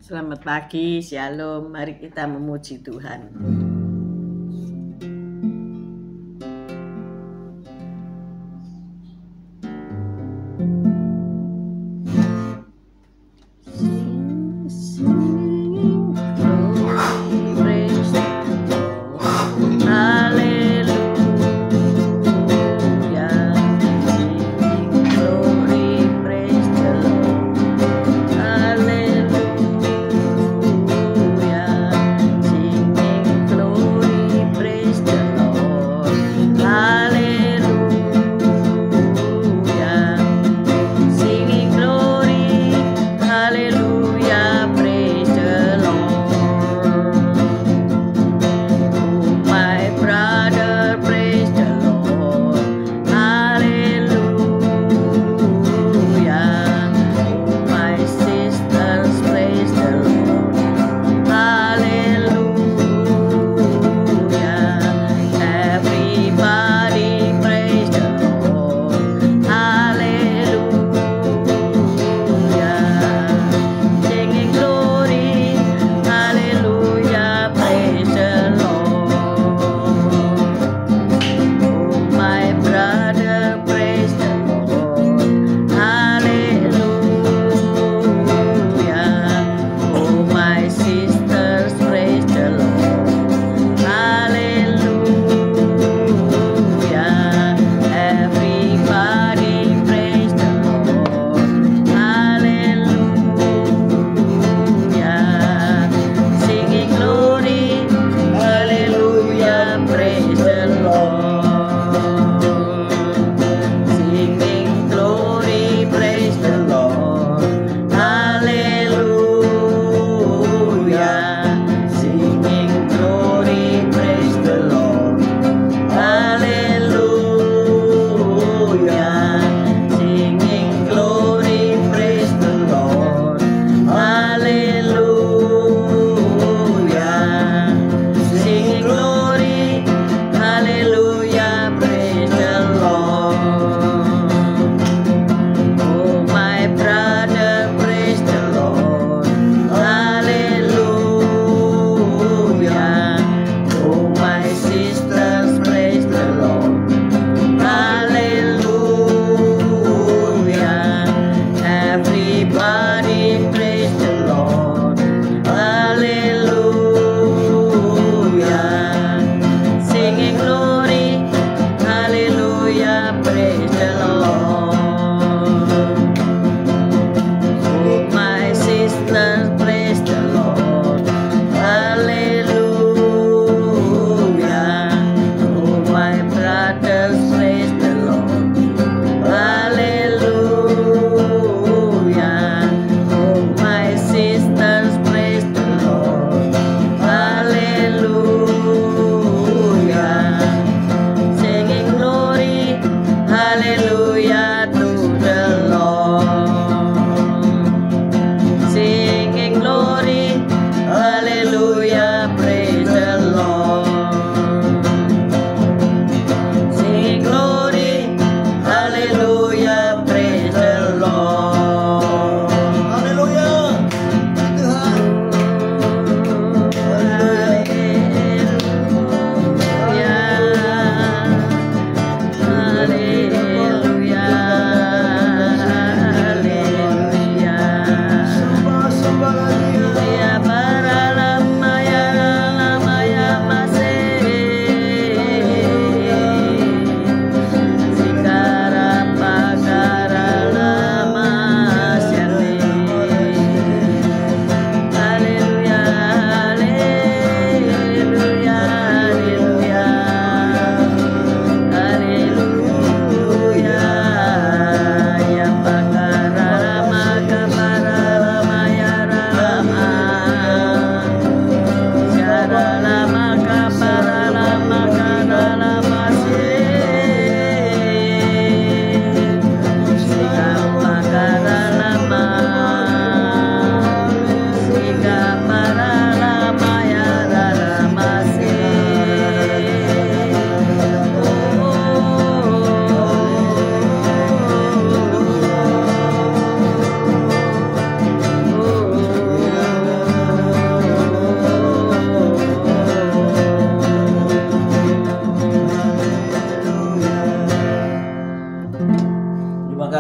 Selamat pagi, Shalom. Mari kita memuji Tuhan.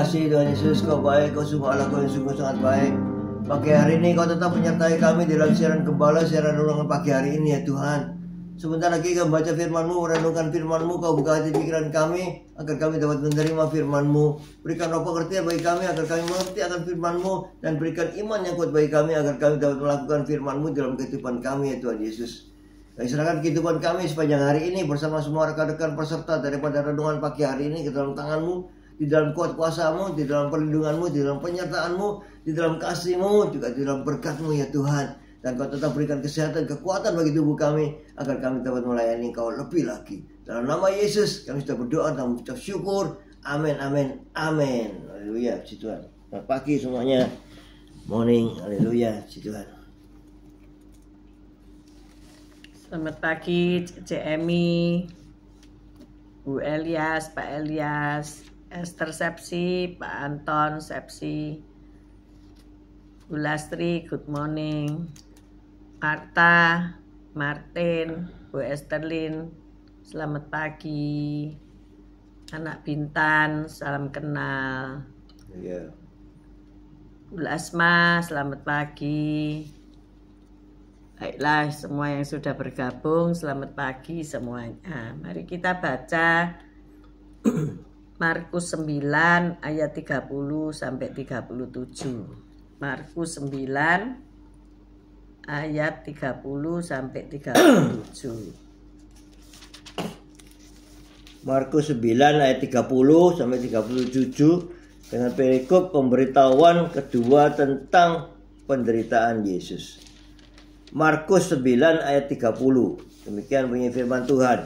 kasih Tuhan Yesus, Kau baik, Kau sungguh Allah, Kau yang sungguh sangat baik. Pagi hari ini Kau tetap menyertai kami dalam siaran gembala, siaran renungan pagi hari ini ya Tuhan. Sebentar lagi kami baca firman-Mu, merenungkan firman-Mu. Kau buka hati pikiran kami agar kami dapat menerima firman-Mu. Berikan roh pengertian bagi kami agar kami mengerti akan firman-Mu, dan berikan iman yang kuat bagi kami agar kami dapat melakukan firman-Mu dalam kehidupan kami ya Tuhan Yesus. Kami serahkan kehidupan kami sepanjang hari ini bersama semua rekan-rekan peserta daripada renungan pagi hari ini ke dalam tangan-Mu, di dalam kuat kuasa-Mu, di dalam perlindungan-Mu, di dalam penyertaan-Mu, di dalam kasih-Mu, juga di dalam berkat-Mu ya Tuhan. Dan Kau tetap berikan kesehatan, kekuatan bagi tubuh kami agar kami dapat melayani Kau lebih lagi. Dalam nama Yesus kami sudah berdoa dan mengucap syukur. Amin, amin, amin. Haleluya, puji Tuhan. Selamat pagi semuanya. Morning, haleluya, puji Tuhan. Selamat pagi, Cece Emi, Bu Elias, Pak Elias, Esther Sepsi, Pak Anton Sepsi, Bu Lastri, good morning, Marta, Martin, Bu Esterlin, selamat pagi, Anak Bintan, salam kenal, Bu Asma, selamat pagi. Baiklah, semua yang sudah bergabung, selamat pagi semuanya. Mari kita baca Markus 9 ayat 30 sampai 37. Markus 9 ayat 30 sampai 37. Markus 9 ayat 30 sampai 37 dengan perikop pemberitahuan kedua tentang penderitaan Yesus. Markus 9 ayat 30. Demikian bunyi firman Tuhan.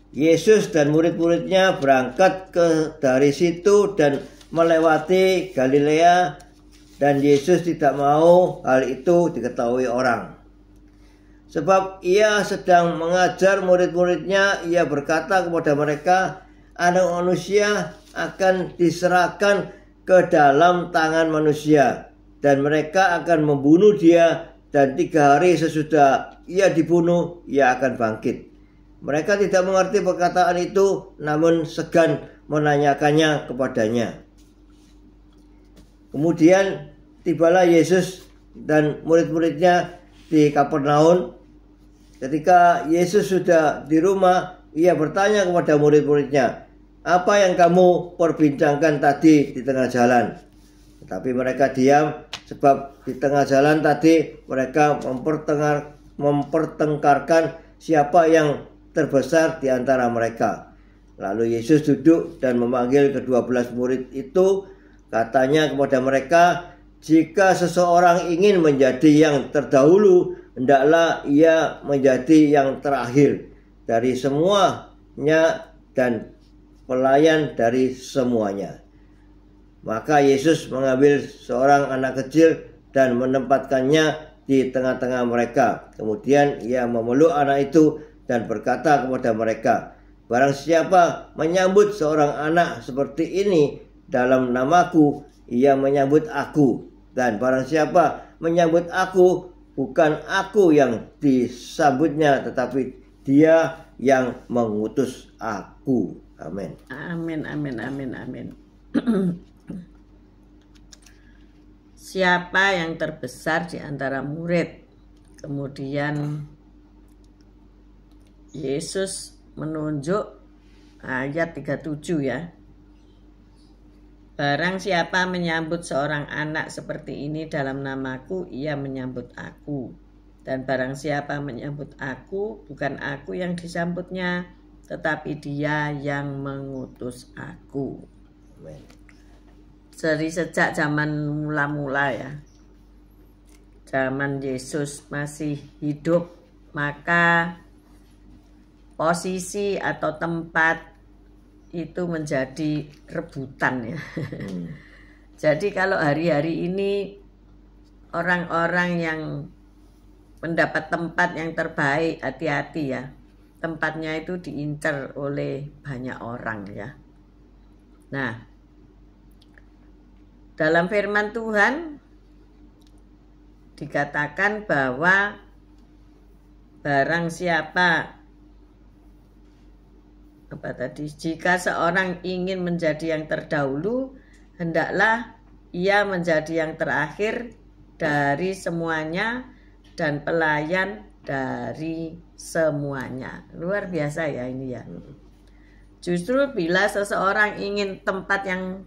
Yesus dan murid-muridnya berangkat dari situ dan melewati Galilea, dan Yesus tidak mau hal itu diketahui orang. Sebab ia sedang mengajar murid-muridnya, ia berkata kepada mereka, Anak manusia akan diserahkan ke dalam tangan manusia, dan mereka akan membunuh dia, dan 3 hari sesudah ia dibunuh, ia akan bangkit. Mereka tidak mengerti perkataan itu, namun segan menanyakannya kepadanya. Kemudian tibalah Yesus dan murid-muridnya di Kapernaum. Ketika Yesus sudah di rumah, ia bertanya kepada murid-muridnya, apa yang kamu perbincangkan tadi di tengah jalan? Tetapi mereka diam, sebab di tengah jalan tadi mereka mempertengkarkan siapa yang terbesar di antara mereka. Lalu Yesus duduk dan memanggil ke-12 murid itu. Katanya kepada mereka, jika seseorang ingin menjadi yang terdahulu, hendaklah ia menjadi yang terakhir dari semuanya dan pelayan dari semuanya. Maka Yesus mengambil seorang anak kecil dan menempatkannya di tengah-tengah mereka. Kemudian ia memeluk anak itu dan berkata kepada mereka, barang siapa menyambut seorang anak seperti ini dalam namaku, ia menyambut aku. Dan barang siapa menyambut aku, bukan aku yang disambutnya, tetapi dia yang mengutus aku. Amin. Amin, amin, amin, amin. Siapa yang terbesar di antara murid? Kemudian Yesus menunjuk ayat 37 ya. Barang siapa menyambut seorang anak seperti ini dalam namaku, ia menyambut aku. Dan barang siapa menyambut aku, bukan aku yang disambutnya, tetapi dia yang mengutus aku. Amin. Dari sejak zaman mula-mula ya, zaman Yesus masih hidup, maka posisi atau tempat itu menjadi rebutan ya. Jadi kalau hari-hari ini orang-orang yang mendapat tempat yang terbaik, hati-hati ya, tempatnya itu diincar oleh banyak orang ya. Nah, dalam firman Tuhan dikatakan bahwa barang siapa jika seorang ingin menjadi yang terdahulu, hendaklah ia menjadi yang terakhir dari semuanya dan pelayan dari semuanya. Luar biasa ya ini ya. Justru bila seseorang ingin tempat yang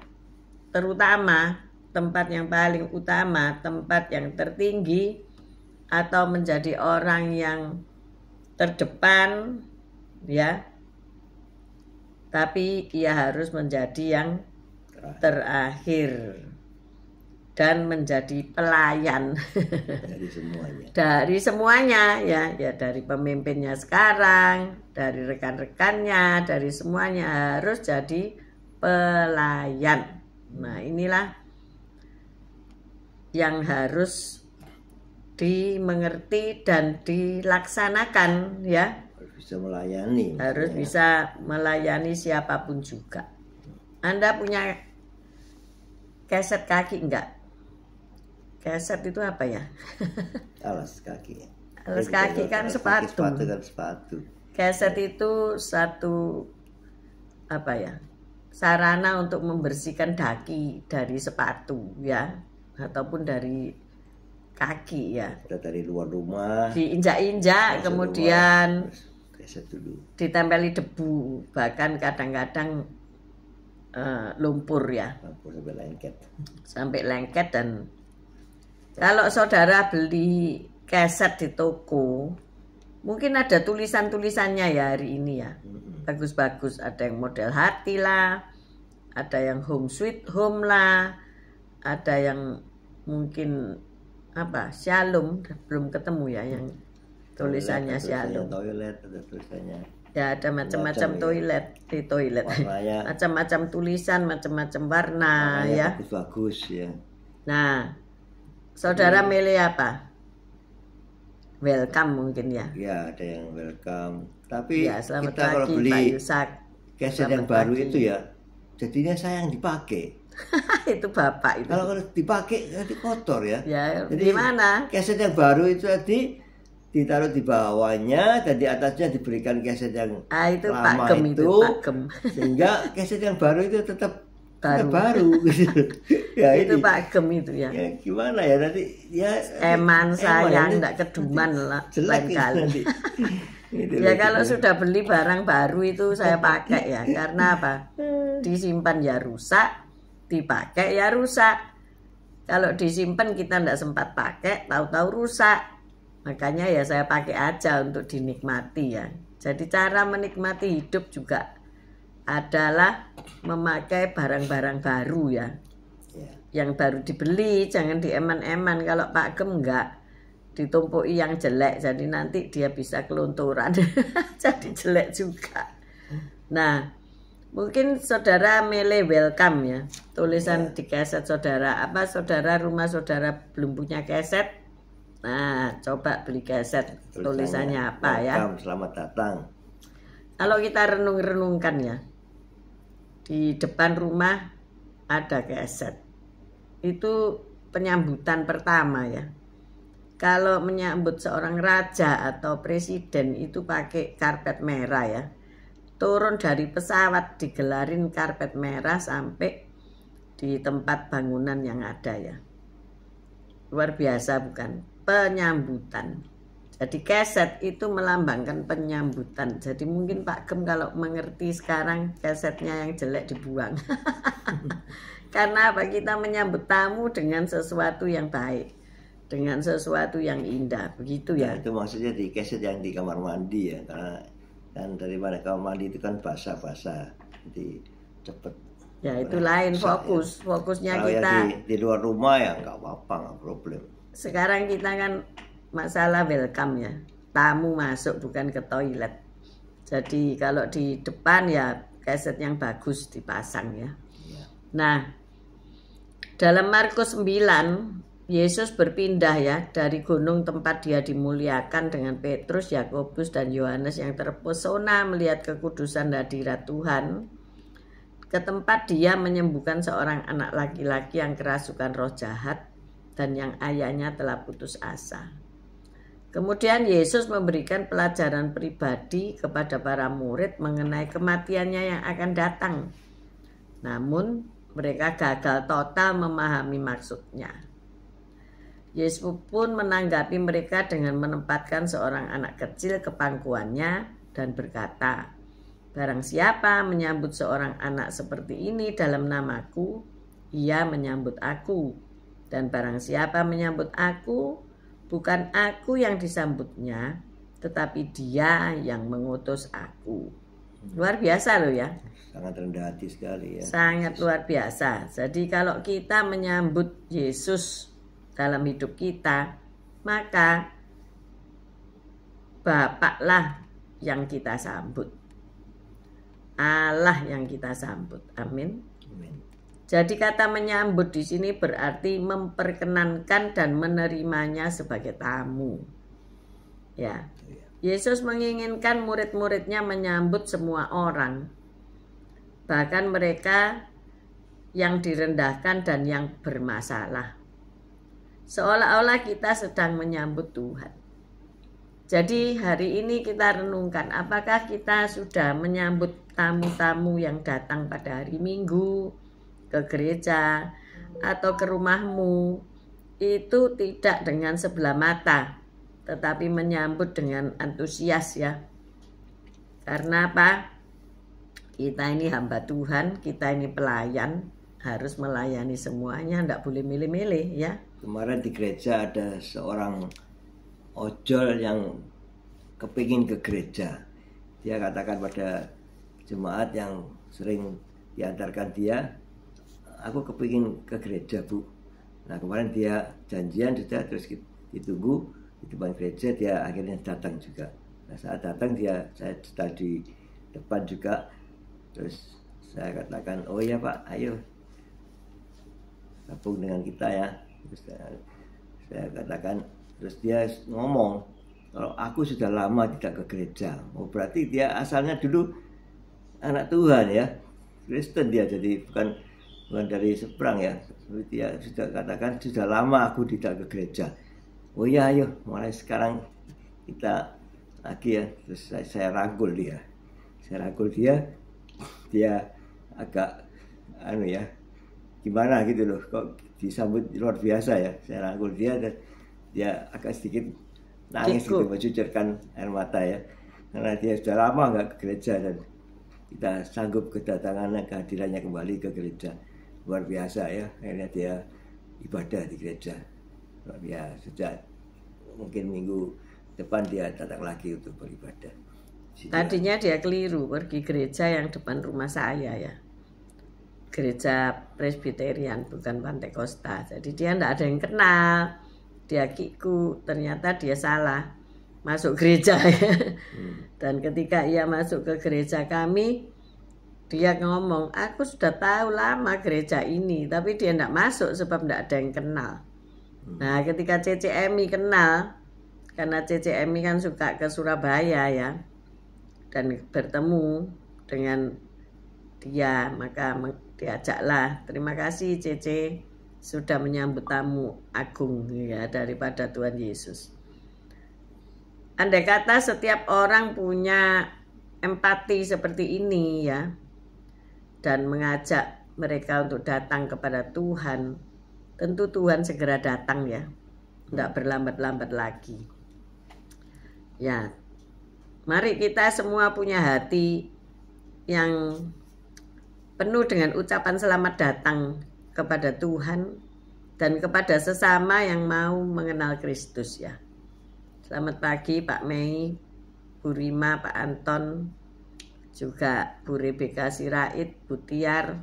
terutama, tempat yang paling utama, tempat yang tertinggi, atau menjadi orang yang terdepan, ya, tapi ia harus menjadi yang terakhir dan menjadi pelayan dari semuanya ya dari pemimpinnya sekarang, dari rekan-rekannya, dari semuanya harus jadi pelayan. Nah, inilah yang harus dimengerti dan dilaksanakan ya. Harus bisa melayani. Harus bisa melayani siapapun juga. Anda punya keset kaki enggak? Keset itu apa ya? Alas kaki. Alas kaki kan sepatu. Sepatu. Keset itu satu apa ya? Sarana untuk membersihkan daki dari sepatu ya, ataupun dari kaki ya. Dari luar rumah. Diinjak-injak kemudian keset dulu. Ditempeli debu, bahkan kadang-kadang lumpur ya. Lumpur sampai lengket. Sampai lengket. Dan kalau saudara beli keset di toko, mungkin ada tulisan-tulisannya ya hari ini ya. Bagus-bagus, ada yang model hati lah, ada yang home sweet home lah, ada yang mungkin apa shalom, belum ketemu ya yang tulisannya shalom. Toilet ada tulisannya. Ya ada macam-macam toilet di toilet. Macam-macam tulisan, macam-macam warna ya. Bagus-bagus ya. Nah, saudara milih apa? Welcome mungkin ya. Ya, ada yang welcome. Tapi ya, kita kalau beli keset yang baru itu ya, jadinya sayang dipakai. Itu bapak itu. Kalau dipakai nanti kotor ya. Ya, jadi gimana? Keset yang baru itu tadi ditaruh di bawahnya dan di atasnya diberikan keset yang itu lama pakem itu pakem. Sehingga keset yang baru itu tetap baru gitu. Ya, itu pakem itu ya. Ya gimana ya nanti ya eman sayang enggak keduman lah lain kali. Ya kalau sudah beli barang baru itu saya pakai ya, karena apa? Disimpan ya rusak, dipakai ya rusak. Kalau disimpan kita enggak sempat pakai, tahu-tahu rusak. Makanya ya saya pakai aja untuk dinikmati ya. Jadi cara menikmati hidup juga adalah memakai barang-barang baru ya. Yang baru dibeli, jangan dieman-eman. Kalau pakem enggak, ditumpuki yang jelek, jadi nanti dia bisa kelunturan. Jadi jelek juga. Nah, mungkin saudara milih welcome ya. Tulisan di keset saudara. Apa saudara, rumah saudara belum punya keset? Nah, coba beli keset. Tulisannya apa ya? Welcome, selamat datang. Kalau kita renung-renungkan ya, di depan rumah ada keset. Itu penyambutan pertama ya. Kalau menyambut seorang raja atau presiden itu pakai karpet merah ya. Turun dari pesawat digelarin karpet merah sampai di tempat bangunan yang ada ya. Luar biasa bukan? Penyambutan. Jadi keset itu melambangkan penyambutan. Jadi mungkin Pak Gem kalau mengerti sekarang kesetnya yang jelek dibuang. Karena apa? Kita menyambut tamu dengan sesuatu yang baik, dengan sesuatu yang indah, begitu ya. Nah, itu maksudnya di keset yang di kamar mandi ya, karena kan dari mana kamar mandi itu kan basah-basah, jadi cepet. Ya itu lain fokus, ya. Fokusnya kalau kita di luar rumah ya nggak apa-apa, nggak problem. Sekarang kita kan masalah welcome ya, tamu masuk bukan ke toilet. Jadi kalau di depan ya keset yang bagus dipasang ya. Nah, dalam Markus 9, Yesus berpindah ya dari gunung tempat dia dimuliakan dengan Petrus, Yakobus, dan Yohanes yang terpesona melihat kekudusan hadirat Tuhan, ke tempat dia menyembuhkan seorang anak laki-laki yang kerasukan roh jahat dan yang ayahnya telah putus asa. Kemudian Yesus memberikan pelajaran pribadi kepada para murid mengenai kematiannya yang akan datang. Namun mereka gagal total memahami maksudnya. Yesus pun menanggapi mereka dengan menempatkan seorang anak kecil ke pangkuannya dan berkata, "Barang siapa menyambut seorang anak seperti ini dalam namaku, ia menyambut aku. Dan barang siapa menyambut aku, bukan aku yang disambutnya, tetapi dia yang mengutus aku." Luar biasa loh ya. Sangat rendah hati sekali ya. Sangat luar biasa. Jadi kalau kita menyambut Yesus dalam hidup kita, maka Bapaklah yang kita sambut, Allah yang kita sambut. Amin. Amin. Jadi kata menyambut di sini berarti memperkenankan dan menerimanya sebagai tamu. Ya. Yesus menginginkan murid-muridnya menyambut semua orang, bahkan mereka yang direndahkan dan yang bermasalah. Seolah-olah kita sedang menyambut Tuhan. Jadi hari ini kita renungkan, apakah kita sudah menyambut tamu-tamu yang datang pada hari Minggu ke gereja atau ke rumahmu, itu tidak dengan sebelah mata, tetapi menyambut dengan antusias ya. Karena apa? Kita ini hamba Tuhan, kita ini pelayan, harus melayani semuanya, tidak boleh milih-milih ya. Kemarin di gereja ada seorang ojol yang kepingin ke gereja. Dia katakan pada jemaat yang sering diantarkan dia, "Aku kepingin ke gereja, Bu." Nah kemarin dia janjian sudah, terus ditunggu di depan gereja, dia akhirnya datang juga. Nah saat datang saya sudah di depan juga, terus saya katakan, "Oh ya Pak, ayo gabung dengan kita ya." Terus saya katakan, terus dia ngomong, "Kalau aku sudah lama tidak ke gereja." Oh berarti dia asalnya dulu anak Tuhan ya, Kristen dia, jadi bukan dari seberang ya. Dia sudah katakan, "Sudah lama aku tidak ke gereja." "Oh ya, ayo mulai sekarang kita lagi ya." Terus saya rangkul dia. Dia agak gimana gitu loh, kok disambut luar biasa ya. Saya rangkul dia dan dia agak sedikit nangis gitu, mencucurkan air mata ya, karena dia sudah lama nggak ke gereja dan kita sanggup kedatangannya, kehadirannya kembali ke gereja. Luar biasa ya, akhirnya dia ibadah di gereja. Luar biasa. Sejak mungkin minggu depan dia datang lagi untuk beribadah. Tadinya dia keliru pergi gereja yang depan rumah saya ya, gereja Presbyterian bukan Pantekosta. Jadi dia tidak ada yang kenal, dia kiku, ternyata dia salah masuk gereja ya. Dan ketika ia masuk ke gereja kami, dia ngomong, "Aku sudah tahu lama gereja ini," tapi dia tidak masuk sebab tidak ada yang kenal. Nah ketika CCMI kenal, karena CCMI kan suka ke Surabaya ya, dan bertemu dengan dia, maka diajaklah, "Terima kasih CC sudah menyambut tamu agung ya daripada Tuhan Yesus." Andai kata setiap orang punya empati seperti ini ya, dan mengajak mereka untuk datang kepada Tuhan, tentu Tuhan segera datang ya, tidak berlambat-lambat lagi. Ya, mari kita semua punya hati yang penuh dengan ucapan selamat datang kepada Tuhan dan kepada sesama yang mau mengenal Kristus ya. Selamat pagi Pak Mei, Bu Rima, Pak Anton, juga Bu Rebeka Sirait, Bu Tiar,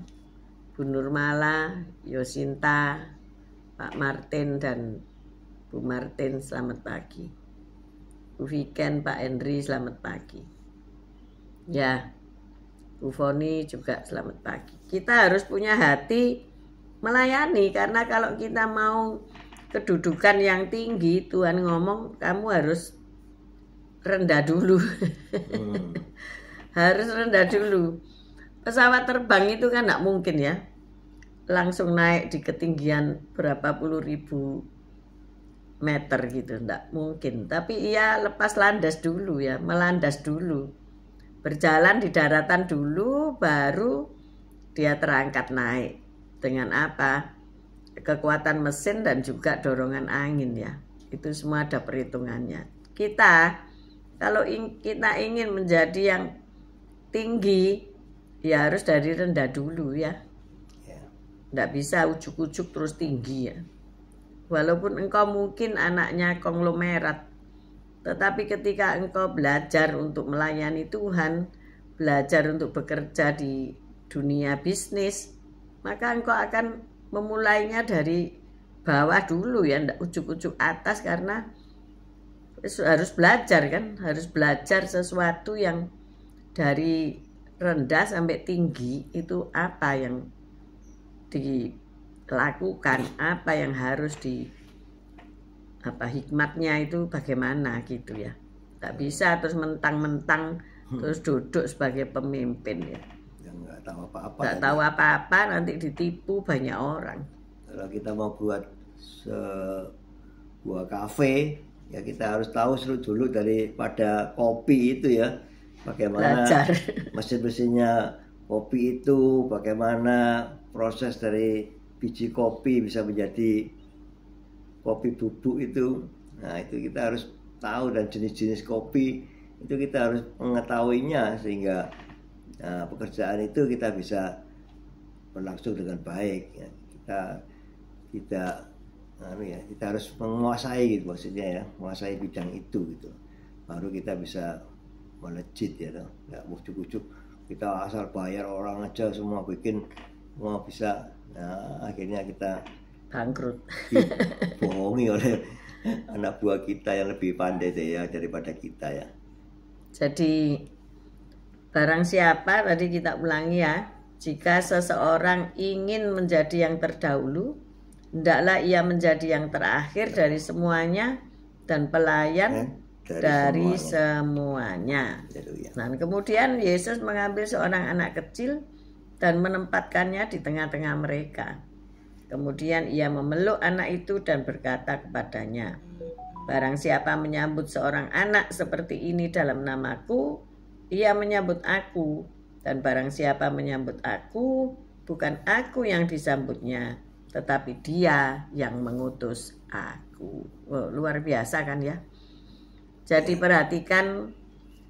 Bu Nurmala, Yosinta, Pak Martin dan Bu Martin, selamat pagi. Bu Viken, Pak Henry, selamat pagi. Ya, Bu Foni juga selamat pagi. Kita harus punya hati melayani, karena kalau kita mau kedudukan yang tinggi, Tuhan ngomong kamu harus rendah dulu. Harus rendah dulu. Pesawat terbang itu kan tidak mungkin ya langsung naik di ketinggian berapa puluh ribu meter gitu, tidak mungkin. Tapi ia lepas landas dulu ya, melandas dulu, berjalan di daratan dulu, baru dia terangkat naik. dengan apa? Kekuatan mesin dan juga dorongan angin ya. Itu semua ada perhitungannya. Kita kalau kita ingin menjadi yang tinggi, ya harus dari rendah dulu ya. Nggak bisa ujuk-ujuk terus tinggi ya. Walaupun engkau mungkin anaknya konglomerat, tetapi ketika engkau belajar untuk melayani Tuhan, belajar untuk bekerja di dunia bisnis, maka engkau akan memulainya dari bawah dulu ya, ndak ujuk-ujuk atas, karena harus belajar kan, harus belajar sesuatu yang dari rendah sampai tinggi itu apa yang dilakukan, apa yang harus hikmatnya itu bagaimana gitu ya. Tak bisa terus mentang-mentang terus duduk sebagai pemimpin ya. Yang nggak tahu apa-apa. Nggak tahu apa-apa, nanti ditipu banyak orang. Kalau kita mau buat sebuah kafe, ya kita harus tahu dulu daripada kopi itu ya, bagaimana mesin-mesinnya kopi itu, bagaimana proses dari biji kopi bisa menjadi kopi bubuk itu. Nah itu kita harus tahu, dan jenis-jenis kopi itu kita harus mengetahuinya, sehingga pekerjaan itu kita bisa berlangsung dengan baik ya. Kita harus menguasai gitu, maksudnya ya, menguasai bidang itu gitu, baru kita bisa melejit ya. Nggak ujuk-ujuk kita asal bayar orang aja semua bikin, semua bisa. Nah akhirnya kita bangkrut, dibohongi oleh anak buah kita yang lebih pandai ya daripada kita ya. Jadi barang siapa, tadi kita ulangi ya, jika seseorang ingin menjadi yang terdahulu, hendaklah ia menjadi yang terakhir dari semuanya dan pelayan dari semuanya. Nah, kemudian Yesus mengambil seorang anak kecil dan menempatkannya di tengah-tengah mereka. Kemudian ia memeluk anak itu dan berkata kepadanya, barang siapa menyambut seorang anak seperti ini dalam namaku, ia menyambut aku. Dan barang siapa menyambut aku, bukan aku yang disambutnya, tetapi dia yang mengutus aku. Oh, luar biasa kan ya. Jadi perhatikan,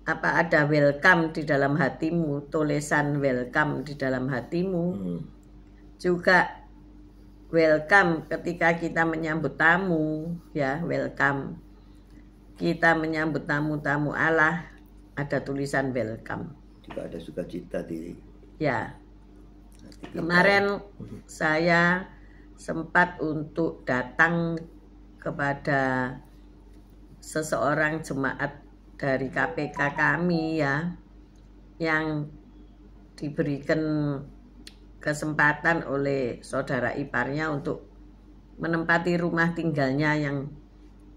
apa ada welcome di dalam hatimu, tulisan welcome di dalam hatimu. Juga welcome ketika kita menyambut tamu ya, welcome. Kita menyambut tamu-tamu Allah, ada tulisan welcome. Juga ada sukacita di ya. Kemarin saya sempat untuk datang kepada seseorang jemaat dari KPK kami ya, yang diberikan kesempatan oleh saudara iparnya untuk menempati rumah tinggalnya yang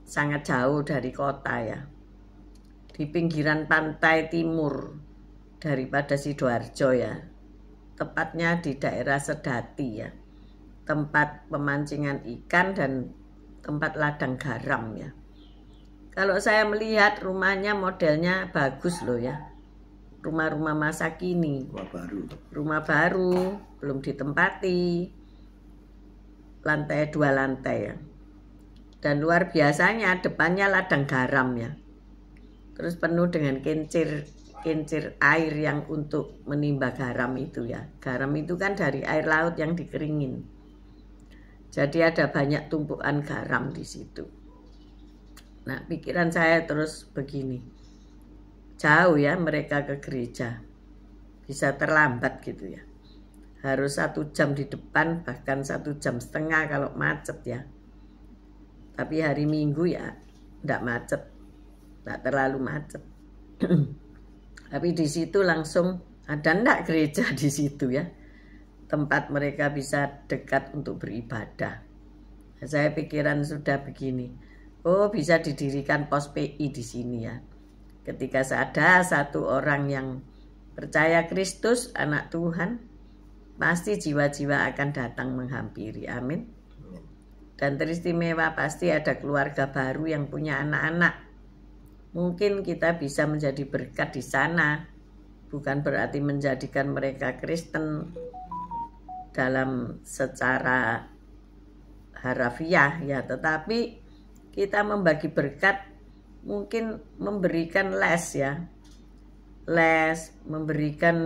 sangat jauh dari kota ya, di pinggiran pantai timur daripada Sidoarjo ya, tepatnya di daerah Sedati ya, tempat pemancingan ikan dan tempat ladang garam ya. Kalau saya melihat rumahnya modelnya bagus loh ya, rumah-rumah masa kini, rumah baru belum ditempati, lantai 2 lantai ya. Dan luar biasanya depannya ladang garam ya, terus penuh dengan kincir air yang untuk menimba garam itu ya. Garam itu kan dari air laut yang dikeringin, jadi ada banyak tumpukan garam di situ. Nah, pikiran saya terus begini, jauh ya mereka ke gereja, bisa terlambat gitu ya, harus 1 jam di depan, bahkan 1,5 jam kalau macet ya. Tapi hari Minggu ya enggak macet, enggak terlalu macet. Tapi di situ langsung ada enggak gereja di situ ya, tempat mereka bisa dekat untuk beribadah. Saya pikiran sudah begini, oh bisa didirikan pos PI di sini ya. Ketika ada satu orang yang percaya Kristus, anak Tuhan, pasti jiwa-jiwa akan datang menghampiri. Amin. Dan teristimewa pasti ada keluarga baru yang punya anak-anak. Mungkin kita bisa menjadi berkat di sana. Bukan berarti menjadikan mereka Kristen, dalam secara harafiah ya, tetapi kita membagi berkat mungkin memberikan les ya, memberikan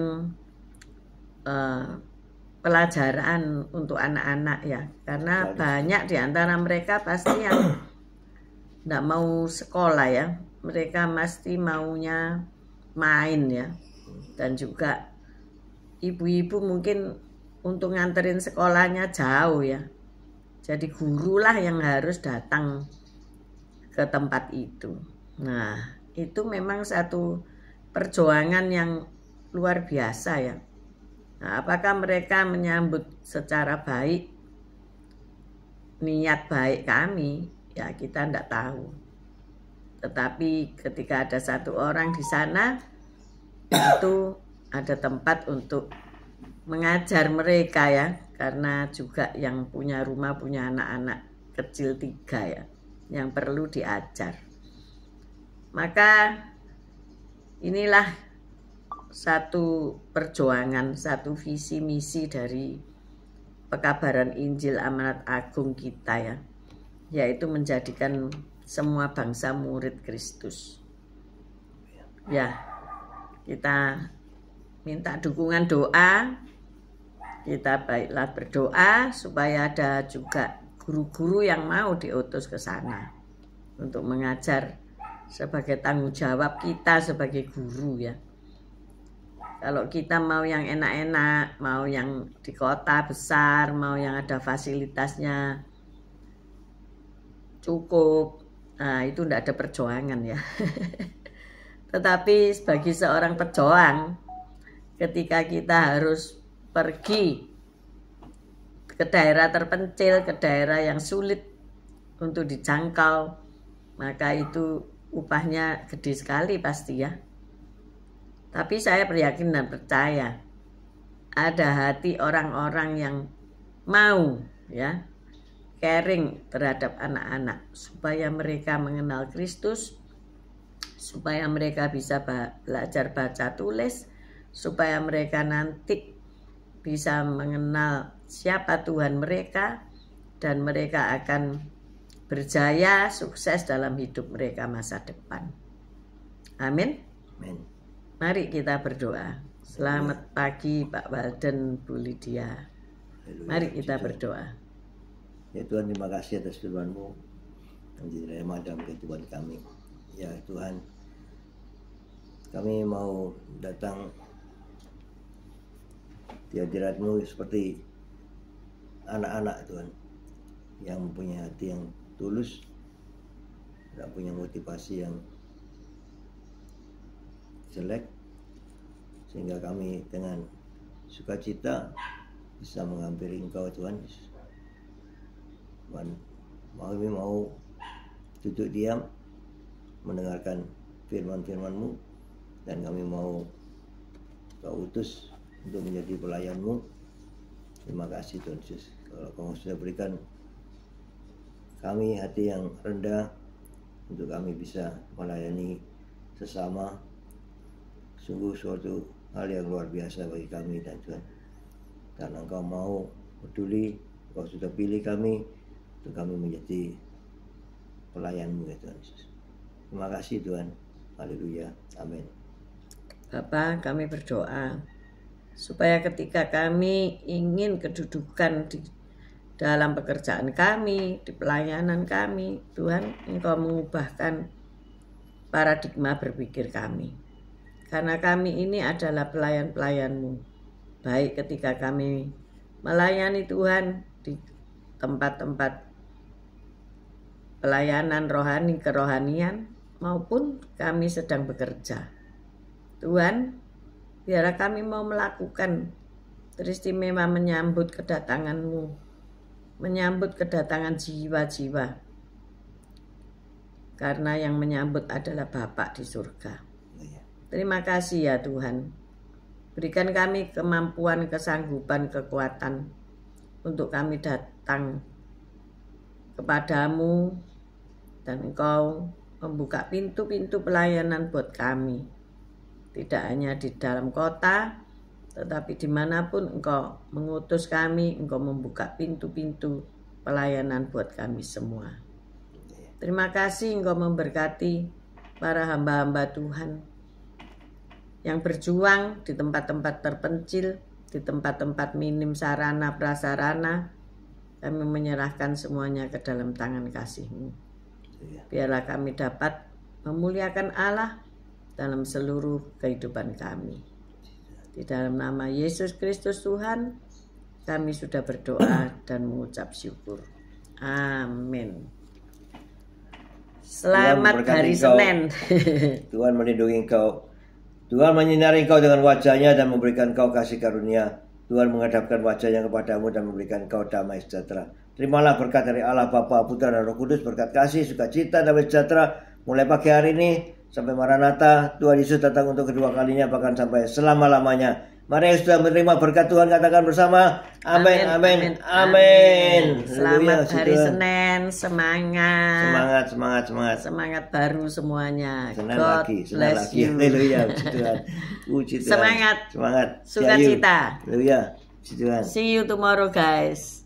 pelajaran untuk anak-anak ya, karena banyak di antara mereka pasti yang tidak mau sekolah ya, mereka pasti maunya main ya, dan juga ibu-ibu mungkin untuk nganterin sekolahnya jauh ya, jadi gurulah yang harus datang ke tempat itu. Nah, itu memang satu perjuangan yang luar biasa ya. Nah, apakah mereka menyambut secara baik, niat baik kami, ya kita tidak tahu. Tetapi ketika ada satu orang di sana, itu ada tempat untuk mengajar mereka ya, karena juga yang punya rumah punya anak-anak kecil 3 ya, yang perlu diajar. Maka inilah satu perjuangan, satu visi misi dari pekabaran Injil Amanat Agung kita ya, yaitu menjadikan semua bangsa murid Kristus. Ya, kita minta dukungan doa, kita baiklah berdoa supaya ada juga guru-guru yang mau diutus ke sana untuk mengajar sebagai tanggung jawab kita sebagai guru ya. Kalau kita mau yang enak-enak, mau yang di kota besar, mau yang ada fasilitasnya cukup, nah itu tidak ada perjuangan ya. Tetapi bagi seorang pejuang, ketika kita harus pergi ke daerah terpencil, ke daerah yang sulit untuk dijangkau, maka itu upahnya gede sekali pasti ya. Tapi saya yakin dan percaya ada hati orang-orang yang mau ya caring terhadap anak-anak supaya mereka mengenal Kristus, supaya mereka bisa belajar baca tulis, supaya mereka nanti bisa mengenal siapa Tuhan mereka, dan mereka akan berjaya sukses dalam hidup mereka masa depan. Amin. Amin. Mari kita berdoa. Selamat pagi Pak Walden, Bu Lydia. Mari kita berdoa. Ya Tuhan, terima kasih atas firman-Mu yang diterima dalam kehidupan kami. Ya Tuhan, kami mau datang di hadirat-Mu seperti anak-anak Tuhan, yang mempunyai hati yang tulus, tidak punya motivasi yang jelek, sehingga kami dengan sukacita bisa menghampiri Engkau Tuhan. Kami mau duduk diam mendengarkan firman-firman-Mu, dan kami mau Kau utus untuk menjadi pelayan-Mu. Terima kasih Tuhan Yesus, kalau Kau sudah berikan kami hati yang rendah untuk kami bisa melayani sesama. Sungguh suatu hal yang luar biasa bagi kami dan Tuhan, karena Engkau mau peduli, Engkau sudah pilih kami untuk kami menjadi pelayan-Mu ya Tuhan Yesus. Terima kasih Tuhan. Haleluya. Amin. Bapa, kami berdoa supaya ketika kami ingin kedudukan di dalam pekerjaan kami, di pelayanan kami, Tuhan, Engkau mengubahkan paradigma berpikir kami. Karena kami ini adalah pelayan-pelayan-Mu, baik ketika kami melayani Tuhan di tempat-tempat pelayanan rohani, kerohanian, maupun kami sedang bekerja. Tuhan, biarlah kami mau melakukan teristimewa menyambut kedatangan-Mu, menyambut kedatangan jiwa-jiwa, karena yang menyambut adalah Bapa di surga. Terima kasih ya Tuhan. Berikan kami kemampuan, kesanggupan, kekuatan untuk kami datang kepadamu, dan Engkau membuka pintu-pintu pelayanan buat kami. Tidak hanya di dalam kota, Tetapi dimanapun Engkau mengutus kami, Engkau membuka pintu-pintu pelayanan buat kami semua. Terima kasih Engkau memberkati para hamba-hamba Tuhan yang berjuang di tempat-tempat terpencil, di tempat-tempat minim sarana prasarana. Kami menyerahkan semuanya ke dalam tangan kasih-Mu. Biarlah kami dapat memuliakan Allah dalam seluruh kehidupan kami. Di dalam nama Yesus Kristus Tuhan, kami sudah berdoa dan mengucap syukur. Amin. Selamat hari Senin. Tuhan melindungi engkau. Tuhan menyinari engkau dengan wajahnya dan memberikan engkau kasih karunia. Tuhan menghadapkan wajahnya kepadamu dan memberikan engkau damai sejahtera. Terimalah berkat dari Allah Bapa, Putra dan Roh Kudus, berkat kasih, sukacita, damai sejahtera mulai pagi hari ini sampai Maranatha. Tuhan Yesus datang untuk kedua kalinya, bahkan sampai selama-lamanya. Mari yang sudah menerima berkat Tuhan katakan bersama, amin, amin, amin. Selamat hari Senin, semangat. Semangat Baru semuanya. Senin God lagi, Senin bless lagi. you. Haleluya, puji Tuhan. Puji Tuhan. Semangat. Semangat. Sukacita. Haleluya, puji Tuhan. See you tomorrow guys.